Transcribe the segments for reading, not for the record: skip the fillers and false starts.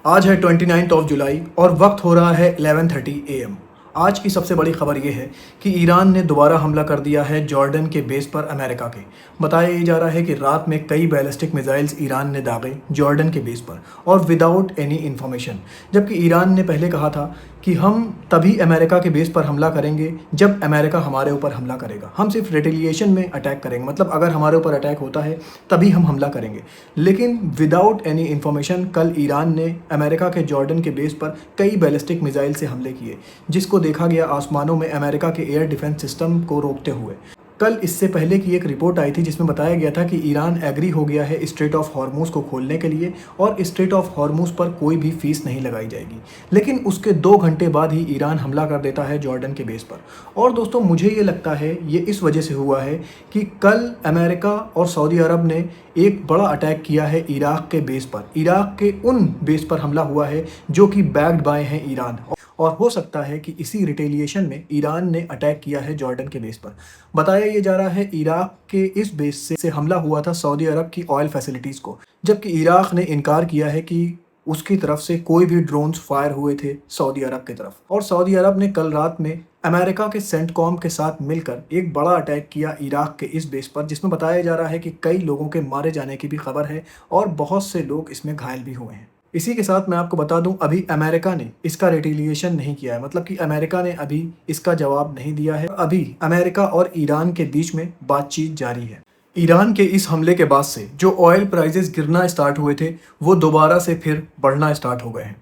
आज है 29 जुलाई और वक्त हो रहा है 11:30 AM। आज की सबसे बड़ी खबर ये है कि ईरान ने दोबारा हमला कर दिया है जॉर्डन के बेस पर अमेरिका के। बताया ये जा रहा है कि रात में कई बैलिस्टिक मिसाइल्स ईरान ने दागे जॉर्डन के बेस पर और विदाउट एनी इन्फॉर्मेशन। जबकि ईरान ने पहले कहा था कि हम तभी अमेरिका के बेस पर हमला करेंगे जब अमेरिका हमारे ऊपर हमला करेगा। हम सिर्फ रिटेलिएशन में अटैक करेंगे, मतलब अगर हमारे ऊपर अटैक होता है तभी हम हमला करेंगे। लेकिन विदाउट एनी इन्फॉर्मेशन कल ईरान ने अमेरिका के जॉर्डन के बेस पर कई बैलिस्टिक मिसाइल से हमले किए, जिसको देखा गया आसमानों में अमेरिका के एयर डिफेंस सिस्टम को रोकते हुए। कल इससे पहले की एक रिपोर्ट आई थी जिसमें बताया गया था कि ईरान एग्री हो गया है स्ट्रेट ऑफ हॉर्मूज़ को खोलने के लिए और स्ट्रेट ऑफ हॉर्मूज़ पर कोई भी फीस नहीं लगाई जाएगी। लेकिन उसके 2 घंटे बाद ही ईरान हमला कर देता है जॉर्डन के बेस पर। और दोस्तों, मुझे ये लगता है ये इस वजह से हुआ है कि कल अमेरिका और सऊदी अरब ने एक बड़ा अटैक किया है इराक़ के बेस पर। इराक़ के उन बेस पर हमला हुआ है जो कि बैक्ड बाय हैं ईरान, और हो सकता है कि इसी रिटेलिएशन में ईरान ने अटैक किया है जॉर्डन के बेस पर। बताया ये जा रहा है इराक़ के इस बेस से हमला हुआ था सऊदी अरब की ऑयल फैसिलिटीज़ को, जबकि इराक़ ने इनकार किया है कि उसकी तरफ से कोई भी ड्रोन्स फायर हुए थे सऊदी अरब की तरफ। और सऊदी अरब ने कल रात में अमेरिका के सेंटकॉम के साथ मिलकर एक बड़ा अटैक किया इराक़ के इस बेस पर, जिसमें बताया जा रहा है कि कई लोगों के मारे जाने की भी खबर है और बहुत से लोग इसमें घायल भी हुए हैं। इसी के साथ मैं आपको बता दूं, अभी अमेरिका ने इसका रिटेलिएशन नहीं किया है, मतलब कि अमेरिका ने अभी इसका जवाब नहीं दिया है। अभी अमेरिका और ईरान के बीच में बातचीत जारी है। ईरान के इस हमले के बाद से जो ऑयल प्राइसेस गिरना स्टार्ट हुए थे वो दोबारा से फिर बढ़ना स्टार्ट हो गए हैं।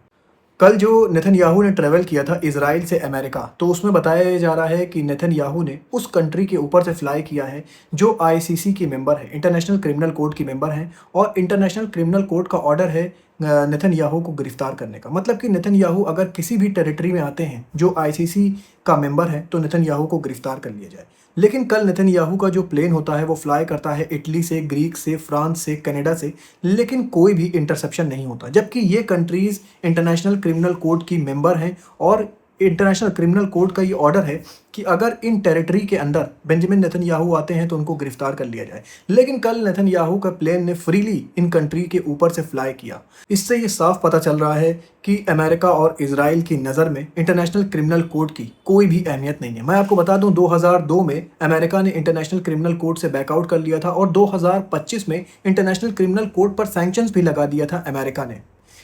कल जो नेतन्याहू ने ट्रैवल किया था इजराइल से अमेरिका, तो उसमें बताया जा रहा है कि नेतन्याहू ने उस कंट्री के ऊपर से फ्लाई किया है जो आईसीसी की मेंबर है, इंटरनेशनल क्रिमिनल कोर्ट की मेंबर हैं, और इंटरनेशनल क्रिमिनल कोर्ट का ऑर्डर है नेतन्याहू को गिरफ्तार करने का। मतलब कि नेतन्याहू अगर किसी भी टेरिटरी में आते हैं जो आईसीसी का मेंबर है तो नेतन्याहू को गिरफ्तार कर लिया जाए। लेकिन कल नेतन्याहू का जो प्लेन होता है वो फ्लाई करता है इटली से, ग्रीक से, फ्रांस से, कनाडा से, लेकिन कोई भी इंटरसेप्शन नहीं होता, जबकि ये कंट्रीज़ इंटरनेशनल क्रिमिनल कोर्ट की मेंबर हैं और इंटरनेशनल क्रिमिनल कोर्ट का ये ऑर्डर है कि अगर इन टेरिटरी के अंदर बेंजामिन नेतन्याहू आते हैं तो उनको गिरफ्तार कर लिया जाए। लेकिन कल नेतन्याहू का प्लेन ने फ्रीली इन कंट्री के ऊपर से फ्लाई किया। इससे ये साफ पता चल रहा है कि अमेरिका और इजराइल की नज़र में इंटरनेशनल क्रिमिनल कोर्ट की कोई भी अहमियत नहीं है। मैं आपको बता दूं, 2002 में अमेरिका ने इंटरनेशनल क्रिमिनल कोर्ट से बैकआउट कर लिया था और 2025 में इंटरनेशनल क्रिमिनल कोर्ट पर सैंक्शंस भी लगा दिया था अमेरिका ने।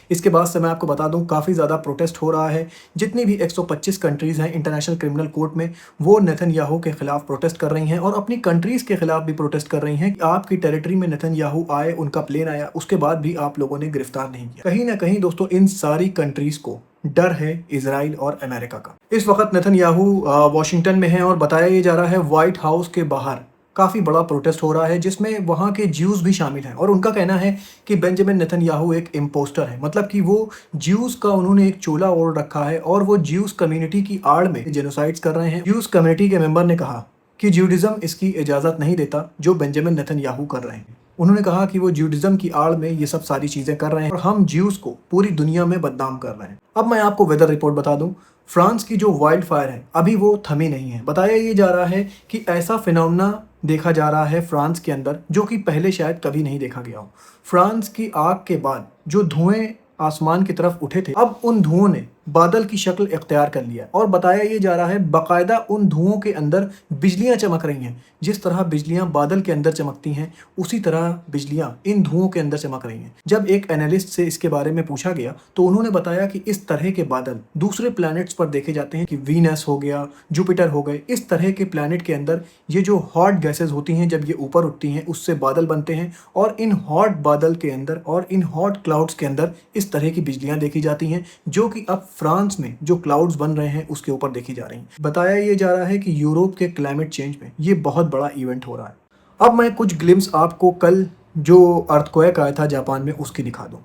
इसके बाद से मैं आपको बता दूं, काफ़ी ज़्यादा प्रोटेस्ट हो रहा है। जितनी भी 125 कंट्रीज़ हैं इंटरनेशनल क्रिमिनल कोर्ट में, वो नेतन्याहू के खिलाफ प्रोटेस्ट कर रही हैं और अपनी कंट्रीज़ के खिलाफ भी प्रोटेस्ट कर रही हैं कि आपकी टेरिटरी में नेतन्याहू आए, उनका प्लेन आया, उसके बाद भी आप लोगों ने गिरफ्तार नहीं किया। कहीं ना कहीं दोस्तों इन सारी कंट्रीज़ को डर है इजराइल और अमेरिका का। इस वक्त नेतन्याहू वॉशिंगटन में है और बताया ये जा रहा है व्हाइट हाउस के बाहर काफ़ी बड़ा प्रोटेस्ट हो रहा है जिसमें वहाँ के ज्यूज़ भी शामिल हैं। और उनका कहना है कि बेंजामिन नेतन्याहू एक इम्पोस्टर है, मतलब कि वो ज्यूज़ का उन्होंने एक चोला ओढ़ रखा है और वो ज्यूज़ कम्युनिटी की आड़ में जेनोसाइड्स कर रहे हैं। ज्यूज़ कम्युनिटी के मेंबर ने कहा कि ज्यूडिज़म इसकी इजाज़त नहीं देता जो बेंजामिन नेतन्याहू कर रहे हैं। उन्होंने कहा कि वो ज्यूडिज़म की आड़ में ये सब सारी चीज़ें कर रहे हैं और हम ज्यूज़ को पूरी दुनिया में बदनाम कर रहे हैं। अब मैं आपको वेदर रिपोर्ट बता दूं, फ्रांस की जो वाइल्ड फायर है अभी वो थमी नहीं है। बताया ये जा रहा है कि ऐसा फिनोमेना देखा जा रहा है फ्रांस के अंदर जो कि पहले शायद कभी नहीं देखा गया हो। फ्रांस की आग के बाद जो धुएं आसमान की तरफ उठे थे, अब उन धुओं ने बादल की शक्ल इख्तियार कर लिया और बताया ये जा रहा है बाकायदा उन धुओं के अंदर बिजलियां चमक रही हैं। जिस तरह बिजलियां बादल के अंदर चमकती हैं उसी तरह बिजलियां इन धुओं के अंदर चमक रही हैं। जब एक एनालिस्ट से इसके बारे में पूछा गया तो उन्होंने बताया कि इस तरह के बादल दूसरे प्लैनेट्स पर देखे जाते हैं, कि वीनस हो गया, जुपिटर हो गए, इस तरह के प्लैनेट के अंदर ये जो हॉट गैसेज होती हैं जब ये ऊपर उठती हैं उससे बादल बनते हैं और इन हॉट बादल के अंदर और इन हॉट क्लाउड्स के अंदर इस तरह की बिजलियां देखी जाती हैं जो कि अब फ्रांस में जो क्लाउड्स बन रहे हैं उसके ऊपर देखी जा रही हैं। बताया ये जा रहा है कि यूरोप के क्लाइमेट चेंज में ये बहुत बड़ा इवेंट हो रहा है। अब मैं कुछ ग्लिम्स आपको कल जो अर्थक्वेक आया था जापान में उसकी दिखा दूं।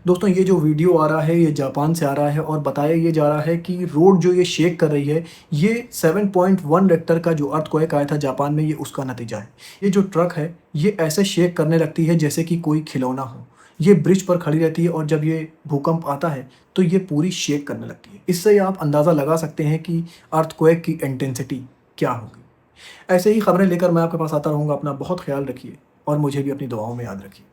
दोस्तों, ये जो वीडियो आ रहा है ये जापान से आ रहा है और बताया ये जा रहा है कि रोड जो ये शेक कर रही है ये 7.1 रेक्टर का जो अर्थक्वेक आया था जापान में, ये उसका नतीजा है। ये जो ट्रक है ये ऐसे शेक करने लगती है जैसे कि कोई खिलौना हो। ये ब्रिज पर खड़ी रहती है और जब ये भूकंप आता है तो ये पूरी शेक करने लगती है। इससे आप अंदाज़ा लगा सकते हैं कि अर्थक्वेक की इंटेंसिटी क्या होगी। ऐसे ही खबरें लेकर मैं आपके पास आता रहूँगा। अपना बहुत ख्याल रखिए और मुझे भी अपनी दुआओं में याद रखिए।